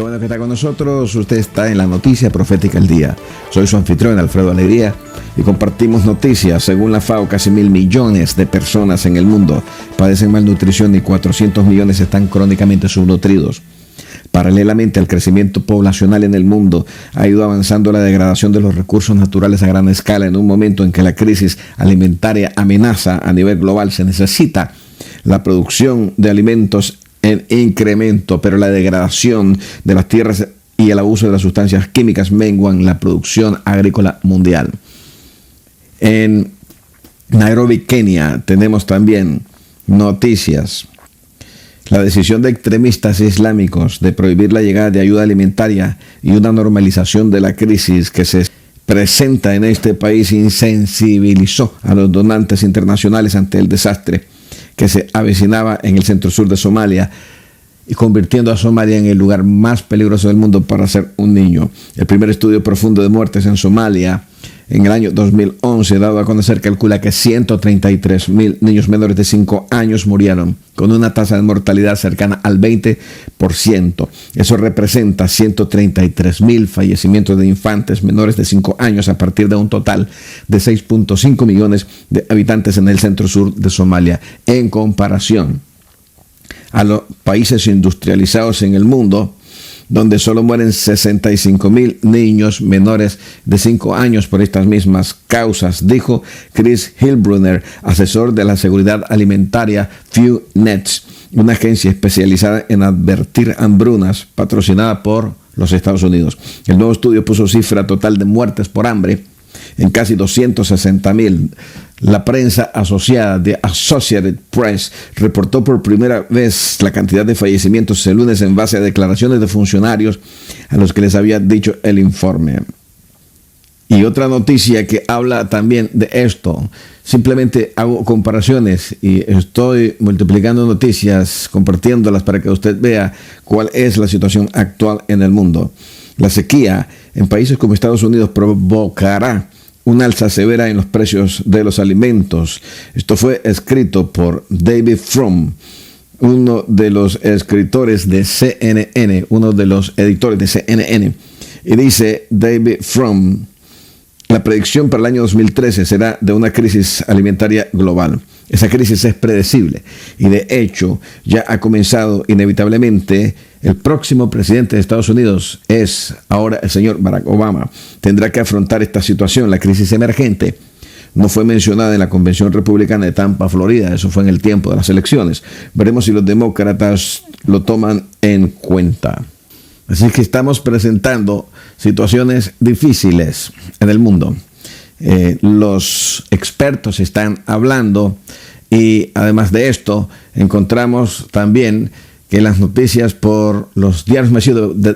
Qué bueno que está con nosotros. Usted está en la Noticia Profética del Día. Soy su anfitrión, Alfredo Alegría, y compartimos noticias. Según la FAO, casi 1.000 millones de personas en el mundo padecen malnutrición y 400 millones están crónicamente subnutridos. Paralelamente al crecimiento poblacional en el mundo, ha ido avanzando la degradación de los recursos naturales a gran escala. En un momento en que la crisis alimentaria amenaza a nivel global, se necesita la producción de alimentos en incremento, pero la degradación de las tierras y el abuso de las sustancias químicas menguan la producción agrícola mundial. En Nairobi, Kenia, tenemos también noticias. La decisión de extremistas islámicos de prohibir la llegada de ayuda alimentaria y una normalización de la crisis que se presenta en este país insensibilizó a los donantes internacionales ante el desastre que se avecinaba en el centro-sur de Somalia y convirtiendo a Somalia en el lugar más peligroso del mundo para ser un niño. El primer estudio profundo de muertes en Somalia en el año 2011, dado a conocer, calcula que 133.000 niños menores de 5 años murieron, con una tasa de mortalidad cercana al 20%. Eso representa 133.000 fallecimientos de infantes menores de 5 años a partir de un total de 6.5 millones de habitantes en el centro-sur de Somalia. En comparación a los países industrializados en el mundo, donde solo mueren 65.000 niños menores de 5 años por estas mismas causas, dijo Chris Hilbrunner, asesor de la seguridad alimentaria FewNets, una agencia especializada en advertir hambrunas patrocinada por los Estados Unidos. El nuevo estudio puso cifra total de muertes por hambre en casi 260.000. La prensa asociada de Associated Press reportó por primera vez la cantidad de fallecimientos el lunes en base a declaraciones de funcionarios a los que les había dicho el informe. Y otra noticia que habla también de esto, simplemente hago comparaciones y estoy multiplicando noticias, compartiéndolas para que usted vea cuál es la situación actual en el mundo. La sequía en países como Estados Unidos provocará una alza severa en los precios de los alimentos. Esto fue escrito por David Frum, uno de los escritores de CNN, uno de los editores de CNN. Y dice David Frum, la predicción para el año 2013 será de una crisis alimentaria global. Esa crisis es predecible y de hecho ya ha comenzado inevitablemente. El próximo presidente de Estados Unidos es ahora el señor Barack Obama. Tendrá que afrontar esta situación. La crisis emergente no fue mencionada en la Convención Republicana de Tampa, Florida. Eso fue en el tiempo de las elecciones. Veremos si los demócratas lo toman en cuenta. Así que estamos presentando situaciones difíciles en el mundo. Los expertos están hablando y además de esto encontramos también que las noticias por los diarios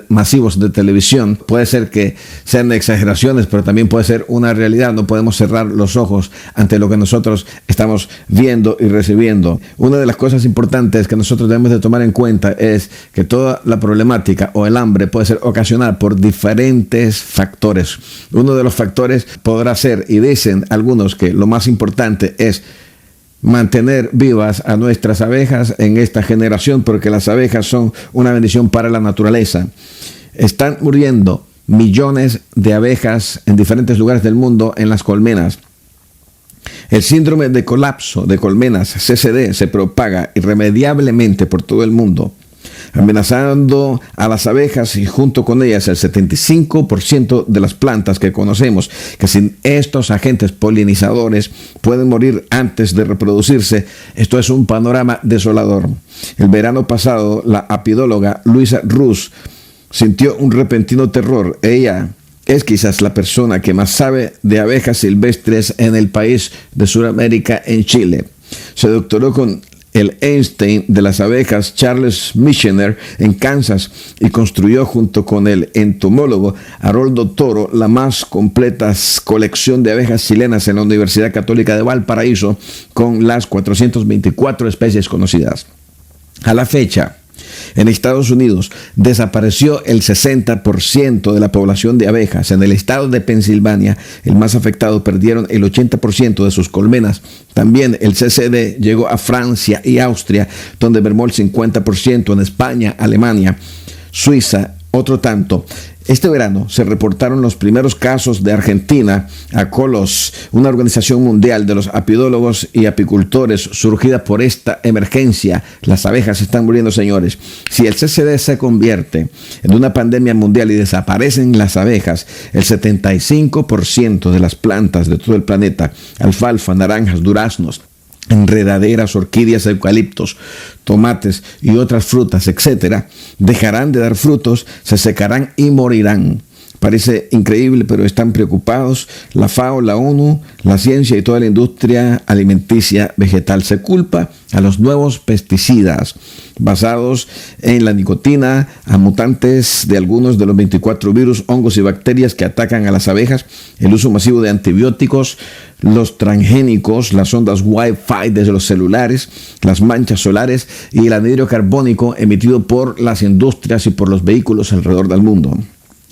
masivos de televisión puede ser que sean exageraciones, pero también puede ser una realidad. No podemos cerrar los ojos ante lo que nosotros estamos viendo y recibiendo. Una de las cosas importantes que nosotros debemos de tomar en cuenta es que toda la problemática o el hambre puede ser ocasionada por diferentes factores. Uno de los factores podrá ser, y dicen algunos que lo más importante es mantener vivas a nuestras abejas en esta generación, porque las abejas son una bendición para la naturaleza. Están muriendo millones de abejas en diferentes lugares del mundo en las colmenas. El síndrome de colapso de colmenas, CCD, se propaga irremediablemente por todo el mundo, amenazando a las abejas y junto con ellas el 75% de las plantas que conocemos, que sin estos agentes polinizadores pueden morir antes de reproducirse. Esto es un panorama desolador. El verano pasado, la apidóloga Luisa Rus sintió un repentino terror. Ella es quizás la persona que más sabe de abejas silvestres en el país de Sudamérica, en Chile. Se doctoró con el Einstein de las abejas Charles Michener en Kansas y construyó junto con el entomólogo Haroldo Toro la más completa colección de abejas chilenas en la Universidad Católica de Valparaíso, con las 424 especies conocidas. A la fecha, en Estados Unidos desapareció el 60% de la población de abejas. En el estado de Pensilvania, el más afectado, perdieron el 80% de sus colmenas. También el CCD llegó a Francia y Austria, donde mermó el 50%. En España, Alemania, Suiza otro tanto. Este verano se reportaron los primeros casos de Argentina. ACOLOS, una organización mundial de los apidólogos y apicultores surgida por esta emergencia. Las abejas están muriendo, señores. Si el CCD se convierte en una pandemia mundial y desaparecen las abejas, el 75% de las plantas de todo el planeta, alfalfa, naranjas, duraznos, enredaderas, orquídeas, eucaliptos, tomates y otras frutas, etcétera, dejarán de dar frutos, se secarán y morirán. Parece increíble, pero están preocupados. La FAO, la ONU, la ciencia y toda la industria alimenticia vegetal. Se culpa a los nuevos pesticidas basados en la nicotina, a mutantes de algunos de los 24 virus, hongos y bacterias que atacan a las abejas, el uso masivo de antibióticos, los transgénicos, las ondas Wi-Fi desde los celulares, las manchas solares y el anhídrido carbónico emitido por las industrias y por los vehículos alrededor del mundo.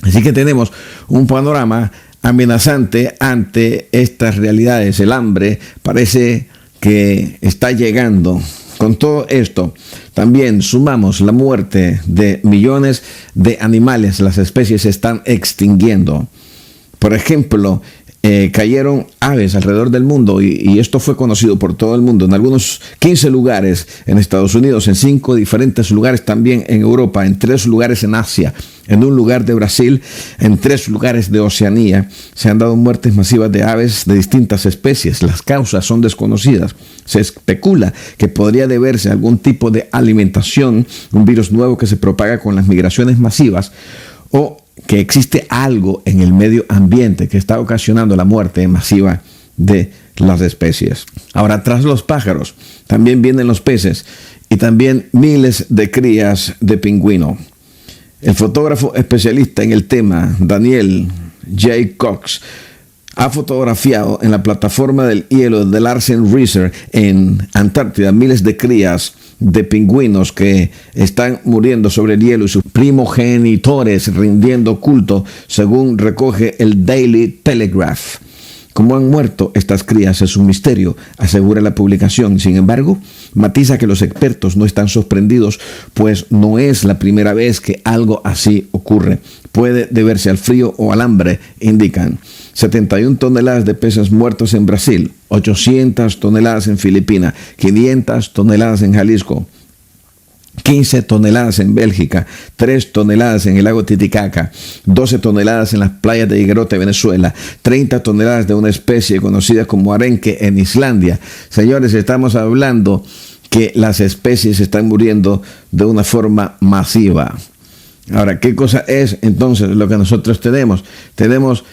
Así que tenemos un panorama amenazante ante estas realidades. El hambre parece que está llegando. Con todo esto, también sumamos la muerte de millones de animales. Las especies se están extinguiendo. Por ejemplo, cayeron aves alrededor del mundo y esto fue conocido por todo el mundo, en algunos 15 lugares en Estados Unidos, en 5 diferentes lugares también en Europa, en 3 lugares en Asia, en un lugar de Brasil, en 3 lugares de Oceanía. Se han dado muertes masivas de aves de distintas especies. Las causas son desconocidas. Se especula que podría deberse a algún tipo de alimentación, un virus nuevo que se propaga con las migraciones masivas, o que existe algo en el medio ambiente que está ocasionando la muerte masiva de las especies. Ahora, tras los pájaros, también vienen los peces y también miles de crías de pingüino. El fotógrafo especialista en el tema, Daniel J. Cox, ha fotografiado en la plataforma del hielo de Larsen Research en Antártida miles de crías de pingüinos que están muriendo sobre el hielo y sus primogenitores rindiendo culto, según recoge el Daily Telegraph. ¿Cómo han muerto estas crías? Es un misterio, asegura la publicación. Sin embargo, matiza que los expertos no están sorprendidos, pues no es la primera vez que algo así ocurre. Puede deberse al frío o al hambre, indican. 71 toneladas de peces muertos en Brasil, 800 toneladas en Filipinas, 500 toneladas en Jalisco, 15 toneladas en Bélgica, 3 toneladas en el lago Titicaca, 12 toneladas en las playas de Higuerote, Venezuela, 30 toneladas de una especie conocida como arenque en Islandia. Señores, estamos hablando que las especies están muriendo de una forma masiva. Ahora, ¿qué cosa es entonces lo que nosotros tenemos? Tenemos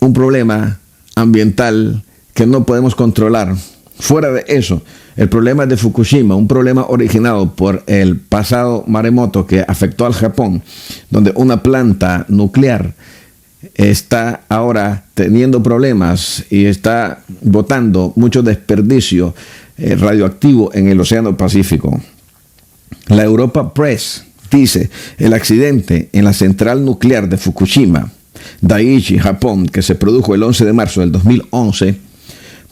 un problema ambiental que no podemos controlar. Fuera de eso, el problema de Fukushima, un problema originado por el pasado maremoto que afectó al Japón, donde una planta nuclear está ahora teniendo problemas y está botando mucho desperdicio radioactivo en el Océano Pacífico. La Europa Press dice: el accidente en la central nuclear de Fukushima, Daiichi, Japón, que se produjo el 11 de marzo del 2011,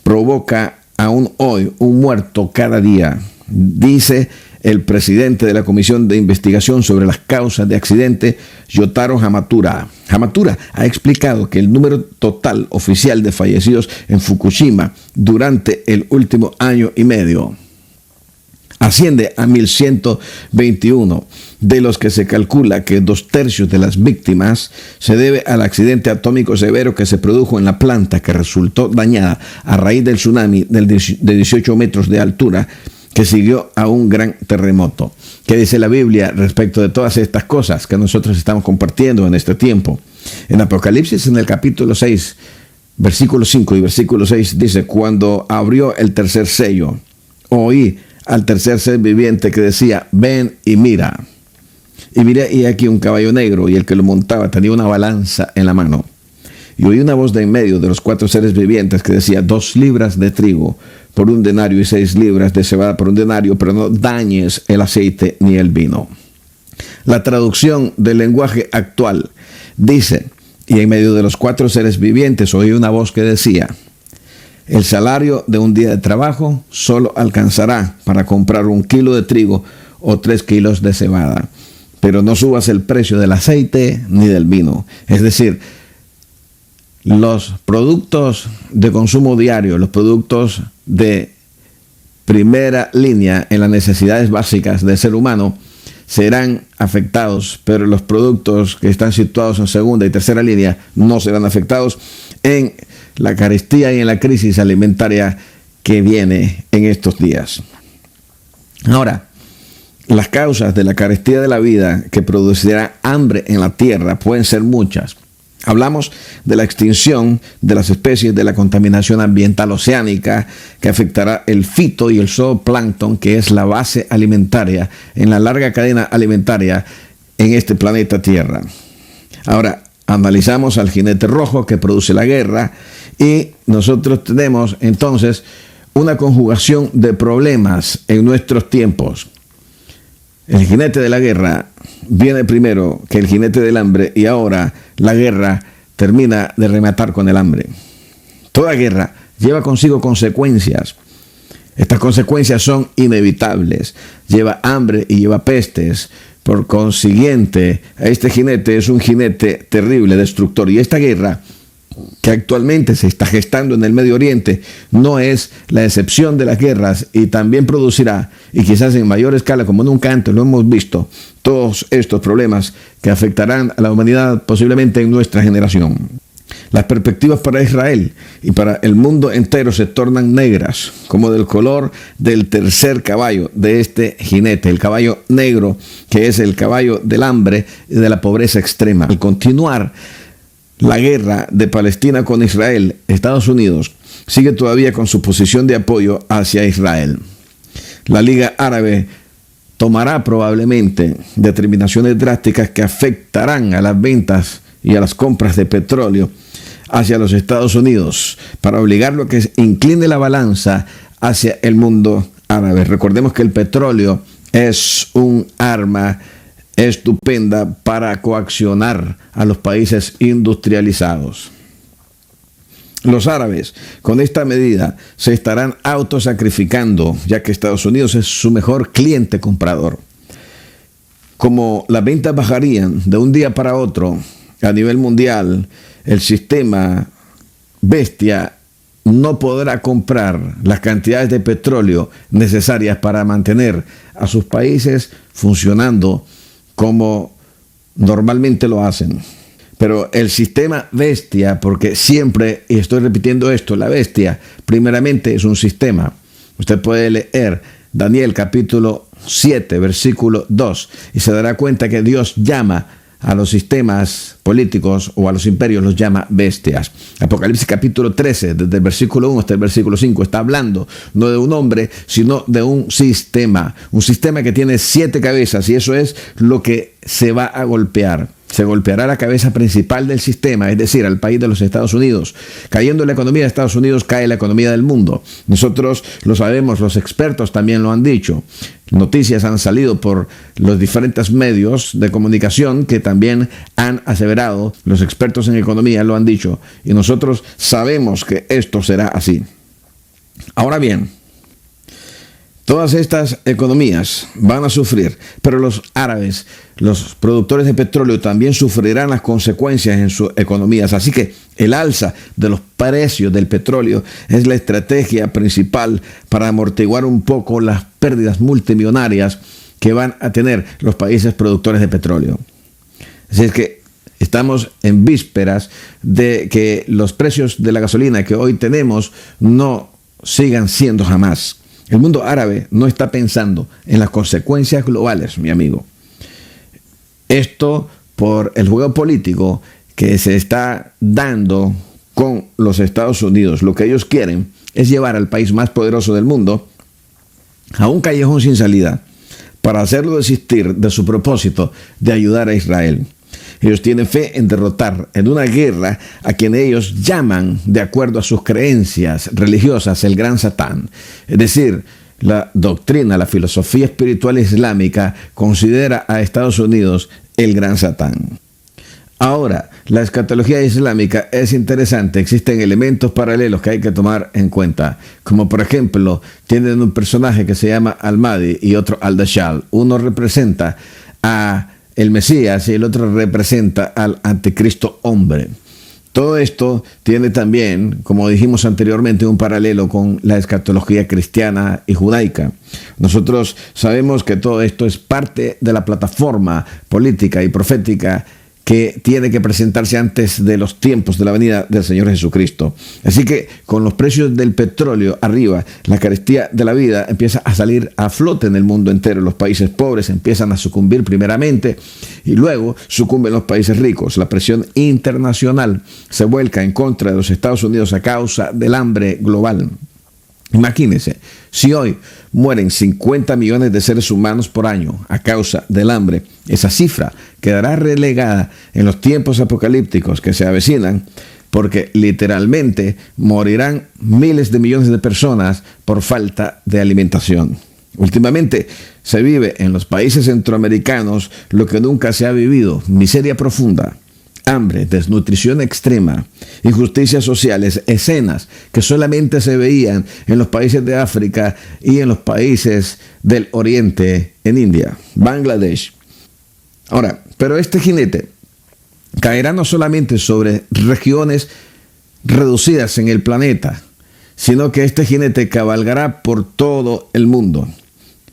provoca aún hoy un muerto cada día, dice el presidente de la Comisión de Investigación sobre las Causas de Accidente, Yotaro Hamatura. Hamatura ha explicado que el número total oficial de fallecidos en Fukushima durante el último año y medio asciende a 1.121, de los que se calcula que 2/3 de las víctimas se debe al accidente atómico severo que se produjo en la planta, que resultó dañada a raíz del tsunami de 18 metros de altura que siguió a un gran terremoto. ¿Qué dice la Biblia respecto de todas estas cosas que nosotros estamos compartiendo en este tiempo? En Apocalipsis, en el capítulo 6, versículo 5 y versículo 6, dice: cuando abrió el tercer sello, oí al tercer ser viviente que decía: ven y mira. Y miré, y aquí un caballo negro, y el que lo montaba tenía una balanza en la mano. Y oí una voz de en medio de los 4 seres vivientes que decía: 2 libras de trigo por 1 denario y 6 libras de cebada por 1 denario, pero no dañes el aceite ni el vino. La traducción del lenguaje actual dice: y en medio de los 4 seres vivientes oí una voz que decía: el salario de un día de trabajo solo alcanzará para comprar 1 kilo de trigo o 3 kilos de cebada. pero no subas el precio del aceite ni del vino. Es decir, los productos de consumo diario, los productos de primera línea en las necesidades básicas del ser humano serán afectados, pero los productos que están situados en segunda y tercera línea no serán afectados en la carestía y en la crisis alimentaria que viene en estos días. Ahora, las causas de la carestía de la vida que producirá hambre en la tierra pueden ser muchas. Hablamos de la extinción de las especies, de la contaminación ambiental oceánica que afectará el fito y el zooplancton, que es la base alimentaria en la larga cadena alimentaria en este planeta Tierra. Ahora, analizamos al jinete rojo que produce la guerra y nosotros tenemos entonces una conjugación de problemas en nuestros tiempos. El jinete de la guerra viene primero que el jinete del hambre y ahora la guerra termina de rematar con el hambre. Toda guerra lleva consigo consecuencias. Estas consecuencias son inevitables. Lleva hambre y lleva pestes. Por consiguiente, este jinete es un jinete terrible, destructor. Y esta guerra que actualmente se está gestando en el Medio Oriente no es la excepción de las guerras y también producirá, y quizás en mayor escala como nunca antes lo hemos visto, todos estos problemas que afectarán a la humanidad posiblemente en nuestra generación. Las perspectivas para Israel y para el mundo entero se tornan negras, como del color del tercer caballo de este jinete, el caballo negro, que es el caballo del hambre y de la pobreza extrema. Al continuar la guerra de Palestina con Israel, Estados Unidos sigue todavía con su posición de apoyo hacia Israel. La Liga Árabe tomará probablemente determinaciones drásticas que afectarán a las ventas y a las compras de petróleo hacia los Estados Unidos para obligarlo a que incline la balanza hacia el mundo árabe. Recordemos que el petróleo es un arma estupenda para coaccionar a los países industrializados. Los árabes con esta medida se estarán autosacrificando, ya que Estados Unidos es su mejor cliente comprador. Como las ventas bajarían de un día para otro a nivel mundial, el sistema bestia no podrá comprar las cantidades de petróleo necesarias para mantener a sus países funcionando como normalmente lo hacen. Pero el sistema bestia, porque siempre, y estoy repitiendo esto, la bestia primeramente es un sistema. Usted puede leer Daniel capítulo 7, versículo 2, y se dará cuenta que Dios llama a los sistemas políticos o a los imperios, los llama bestias. Apocalipsis capítulo 13, desde el versículo 1 hasta el versículo 5, está hablando no de un hombre, sino de un sistema que tiene 7 cabezas, y eso es lo que se va a golpear. Se golpeará la cabeza principal del sistema, es decir, al país de los Estados Unidos. Cayendo la economía de Estados Unidos, cae la economía del mundo. Nosotros lo sabemos, los expertos también lo han dicho. Noticias han salido por los diferentes medios de comunicación que también han aseverado, los expertos en economía lo han dicho, y nosotros sabemos que esto será así. Ahora bien, todas estas economías van a sufrir, pero los árabes, los productores de petróleo, también sufrirán las consecuencias en sus economías. Así que el alza de los precios del petróleo es la estrategia principal para amortiguar un poco las pérdidas multimillonarias que van a tener los países productores de petróleo. Así es que estamos en vísperas de que los precios de la gasolina que hoy tenemos no sigan siendo jamás. El mundo árabe no está pensando en las consecuencias globales, mi amigo. Esto por el juego político que se está dando con los Estados Unidos. Lo que ellos quieren es llevar al país más poderoso del mundo a un callejón sin salida para hacerlo desistir de su propósito de ayudar a Israel. Ellos tienen fe en derrotar en una guerra a quien ellos llaman, de acuerdo a sus creencias religiosas, el gran Satán. Es decir, la doctrina, la filosofía espiritual islámica considera a Estados Unidos el gran Satán. Ahora, la escatología islámica es interesante. Existen elementos paralelos que hay que tomar en cuenta. Como por ejemplo, tienen un personaje que se llama Al-Mahdi y otro Al-Dajjal. Uno representa a el Mesías y el otro representa al anticristo hombre. Todo esto tiene también, como dijimos anteriormente, un paralelo con la escatología cristiana y judaica. Nosotros sabemos que todo esto es parte de la plataforma política y profética que tiene que presentarse antes de los tiempos de la venida del Señor Jesucristo. Así que con los precios del petróleo arriba, la carestía de la vida empieza a salir a flote en el mundo entero. Los países pobres empiezan a sucumbir primeramente y luego sucumben los países ricos. La presión internacional se vuelca en contra de los Estados Unidos a causa del hambre global. Imagínense, si hoy mueren 50 millones de seres humanos por año a causa del hambre, esa cifra quedará relegada en los tiempos apocalípticos que se avecinan, porque literalmente morirán miles de millones de personas por falta de alimentación. Últimamente se vive en los países centroamericanos lo que nunca se ha vivido: miseria profunda, hambre, desnutrición extrema, injusticias sociales, escenas que solamente se veían en los países de África y en los países del Oriente, en India, Bangladesh. Ahora, pero este jinete caerá no solamente sobre regiones reducidas en el planeta, sino que este jinete cabalgará por todo el mundo.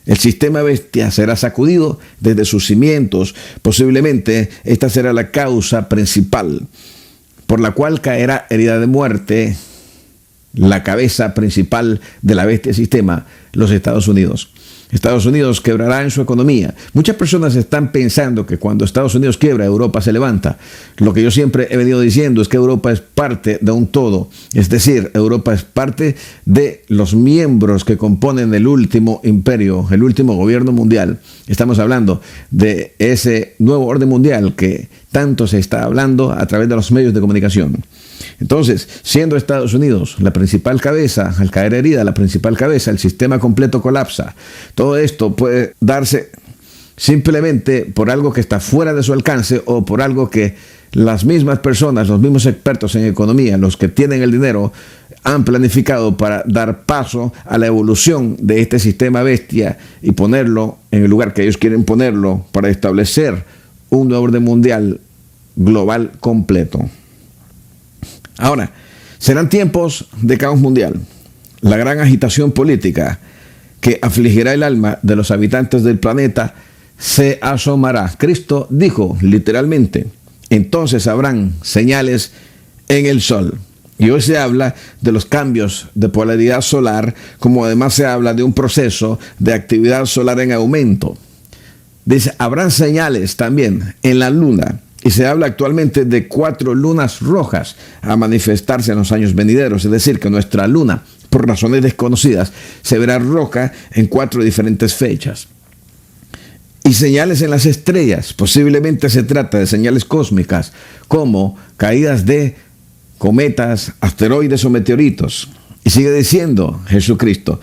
El sistema bestia será sacudido desde sus cimientos. Posiblemente esta será la causa principal por la cual caerá herida de muerte la cabeza principal de la bestia sistema, los Estados Unidos. Estados Unidos quebrará en su economía. Muchas personas están pensando que cuando Estados Unidos quiebra, Europa se levanta. Lo que yo siempre he venido diciendo es que Europa es parte de un todo. Es decir, Europa es parte de los miembros que componen el último imperio, el último gobierno mundial. Estamos hablando de ese nuevo orden mundial que tanto se está hablando a través de los medios de comunicación. Entonces, siendo Estados Unidos la principal cabeza, al caer herida la principal cabeza, el sistema completo colapsa. Todo esto puede darse simplemente por algo que está fuera de su alcance o por algo que las mismas personas, los mismos expertos en economía, los que tienen el dinero, han planificado para dar paso a la evolución de este sistema bestia y ponerlo en el lugar que ellos quieren ponerlo para establecer un nuevo orden mundial global completo. Ahora, serán tiempos de caos mundial. La gran agitación política que afligirá el alma de los habitantes del planeta se asomará. Cristo dijo literalmente: entonces habrán señales en el sol. Y hoy se habla de los cambios de polaridad solar, como además se habla de un proceso de actividad solar en aumento. Dice, habrán señales también en la luna. Y se habla actualmente de 4 lunas rojas a manifestarse en los años venideros. Es decir, que nuestra luna, por razones desconocidas, se verá roja en 4 diferentes fechas. Y señales en las estrellas. Posiblemente se trata de señales cósmicas, como caídas de cometas, asteroides o meteoritos. Y sigue diciendo Jesucristo: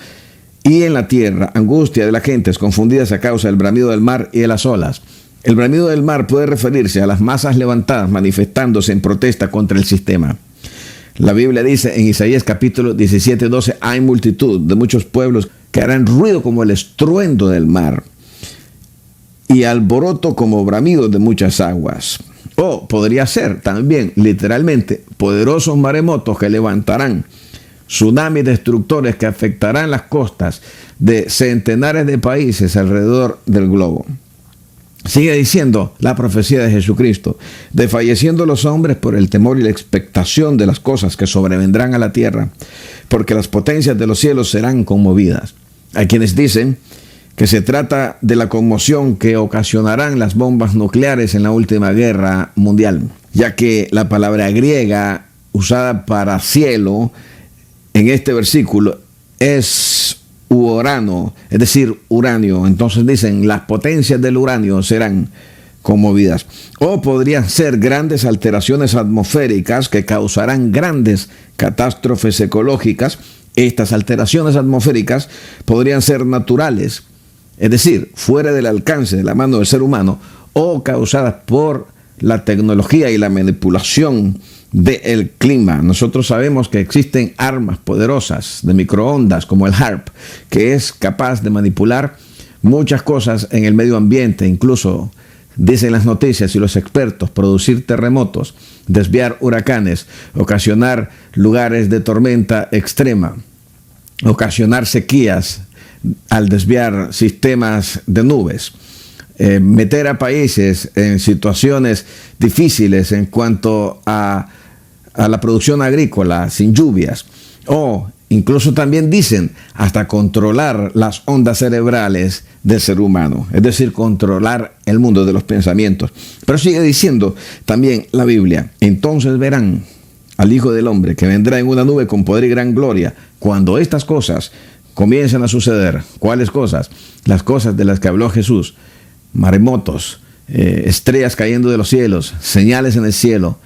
y en la tierra, angustia de las gentes confundidas a causa del bramido del mar y de las olas. El bramido del mar puede referirse a las masas levantadas manifestándose en protesta contra el sistema. La Biblia dice en Isaías capítulo 17:12, hay multitud de muchos pueblos que harán ruido como el estruendo del mar y alboroto como bramido de muchas aguas. O podría ser también literalmente poderosos maremotos que levantarán tsunamis destructores que afectarán las costas de centenares de países alrededor del globo. Sigue diciendo la profecía de Jesucristo: desfalleciendo los hombres por el temor y la expectación de las cosas que sobrevendrán a la tierra, porque las potencias de los cielos serán conmovidas. Hay quienes dicen que se trata de la conmoción que ocasionarán las bombas nucleares en la última guerra mundial, ya que la palabra griega usada para cielo en este versículo es urano, es decir, uranio. Entonces dicen, las potencias del uranio serán conmovidas. O podrían ser grandes alteraciones atmosféricas que causarán grandes catástrofes ecológicas. Estas alteraciones atmosféricas podrían ser naturales, es decir, fuera del alcance de la mano del ser humano, o causadas por la tecnología y la manipulación del clima. Nosotros sabemos que existen armas poderosas de microondas como el HAARP, que es capaz de manipular muchas cosas en el medio ambiente, incluso dicen las noticias y los expertos, producir terremotos, desviar huracanes, ocasionar lugares de tormenta extrema, ocasionar sequías al desviar sistemas de nubes, meter a países en situaciones difíciles en cuanto a la producción agrícola sin lluvias, o incluso también dicen hasta controlar las ondas cerebrales del ser humano, es decir, controlar el mundo de los pensamientos. Pero sigue diciendo también la Biblia: entonces verán al Hijo del Hombre que vendrá en una nube con poder y gran gloria. Cuando estas cosas comiencen a suceder, ¿cuáles cosas? Las cosas de las que habló Jesús: maremotos, estrellas cayendo de los cielos, señales en el cielo.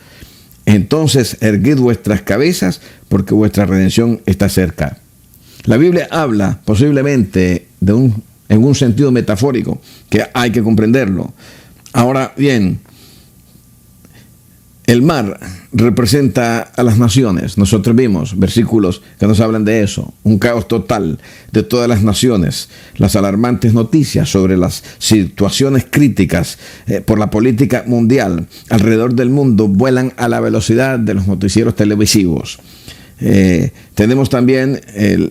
Entonces erguid vuestras cabezas, porque vuestra redención está cerca. La Biblia habla posiblemente en un sentido metafórico, que hay que comprenderlo. Ahora bien, el mar representa a las naciones. Nosotros vimos versículos que nos hablan de eso. Un caos total de todas las naciones. Las alarmantes noticias sobre las situaciones críticas por la política mundial alrededor del mundo vuelan a la velocidad de los noticieros televisivos. Tenemos también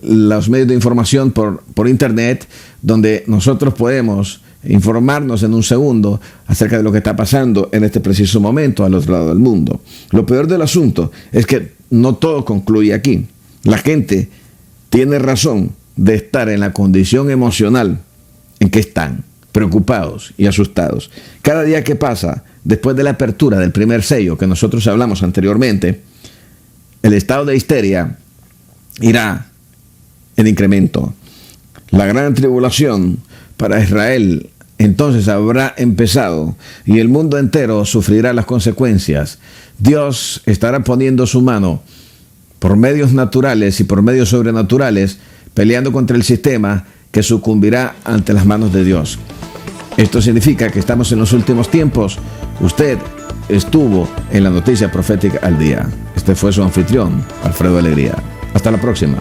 los medios de información por internet, donde nosotros podemos informarnos en un segundo acerca de lo que está pasando en este preciso momento al otro lado del mundo. Lo peor del asunto es que no todo concluye aquí. La gente tiene razón de estar en la condición emocional en que están, preocupados y asustados. Cada día que pasa, después de la apertura del primer sello que nosotros hablamos anteriormente, el estado de histeria irá en incremento. La gran tribulación para Israel entonces habrá empezado y el mundo entero sufrirá las consecuencias. Dios estará poniendo su mano por medios naturales y por medios sobrenaturales, peleando contra el sistema que sucumbirá ante las manos de Dios. Esto significa que estamos en los últimos tiempos. Usted estuvo en la noticia profética al día. Este fue su anfitrión, Alfredo Alegría. Hasta la próxima.